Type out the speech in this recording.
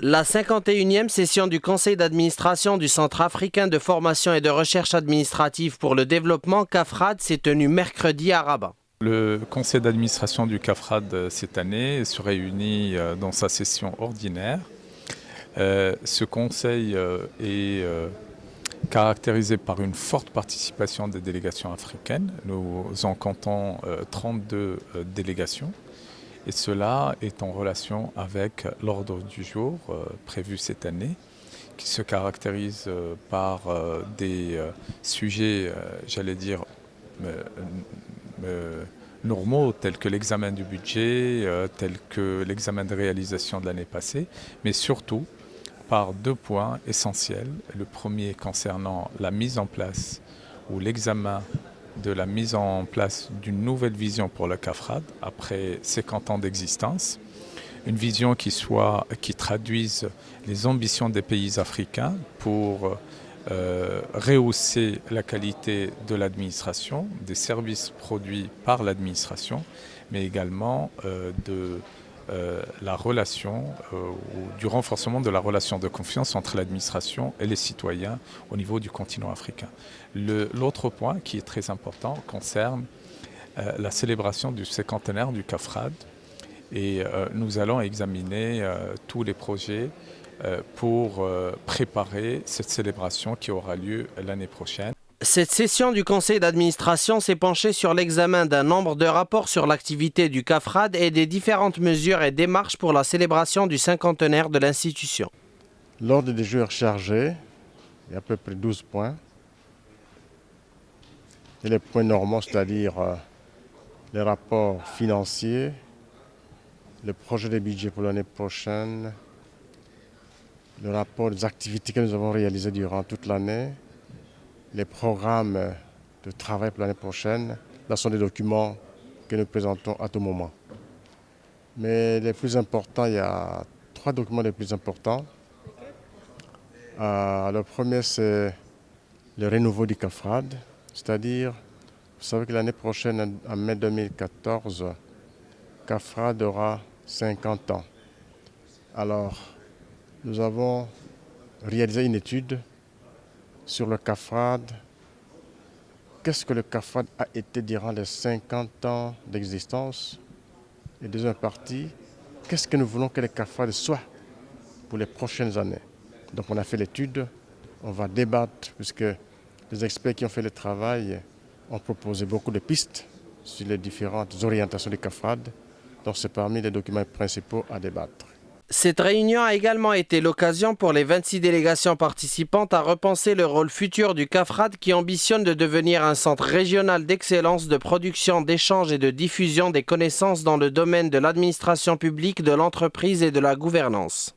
La 51e session du conseil d'administration du Centre africain de formation et de recherche administrative pour le développement CAFRAD s'est tenue mercredi à Rabat. Le conseil d'administration du CAFRAD cette année se réunit dans sa session ordinaire. Ce conseil est caractérisé par une forte participation des délégations africaines. Nous en comptons 32 délégations. Et cela est en relation avec l'ordre du jour prévu cette année, qui se caractérise par des sujets, j'allais dire, normaux, tels que l'examen du budget, tels que l'examen de réalisation de l'année passée, mais surtout par deux points essentiels. Le premier concernant la mise en place ou l'examen de la mise en place d'une nouvelle vision pour le CAFRAD après 50 ans d'existence. Une vision qui traduise les ambitions des pays africains pour rehausser la qualité de l'administration, des services produits par l'administration, mais également la relation ou du renforcement de la relation de confiance entre l'administration et les citoyens au niveau du continent africain. L'autre point qui est très important concerne la célébration du cinquantenaire du CAFRAD et nous allons examiner tous les projets pour préparer cette célébration qui aura lieu l'année prochaine. Cette session du conseil d'administration s'est penchée sur l'examen d'un nombre de rapports sur l'activité du CAFRAD et des différentes mesures et démarches pour la célébration du cinquantenaire de l'institution. L'ordre des jours chargé, il y a à peu près 12 points. Et les points normaux, c'est-à-dire les rapports financiers, le projet de budget pour l'année prochaine, le rapport des activités que nous avons réalisées durant toute l'année, les programmes de travail pour l'année prochaine. Là sont des documents que nous présentons à tout moment. Mais les plus importants, il y a 3 documents les plus importants. Le premier, c'est le renouveau du CAFRAD, c'est-à-dire, vous savez que l'année prochaine, en mai 2014, CAFRAD aura 50 ans. Alors, nous avons réalisé une étude sur le CAFRAD. Qu'est-ce que le CAFRAD a été durant les 50 ans d'existence? Et deuxième partie, qu'est-ce que nous voulons que le CAFRAD soit pour les prochaines années? Donc on a fait l'étude, on va débattre, puisque les experts qui ont fait le travail ont proposé beaucoup de pistes sur les différentes orientations du CAFRAD. Donc c'est parmi les documents principaux à débattre. Cette réunion a également été l'occasion pour les 26 délégations participantes à repenser le rôle futur du CAFRAD qui ambitionne de devenir un centre régional d'excellence de production, d'échange et de diffusion des connaissances dans le domaine de l'administration publique, de l'entreprise et de la gouvernance.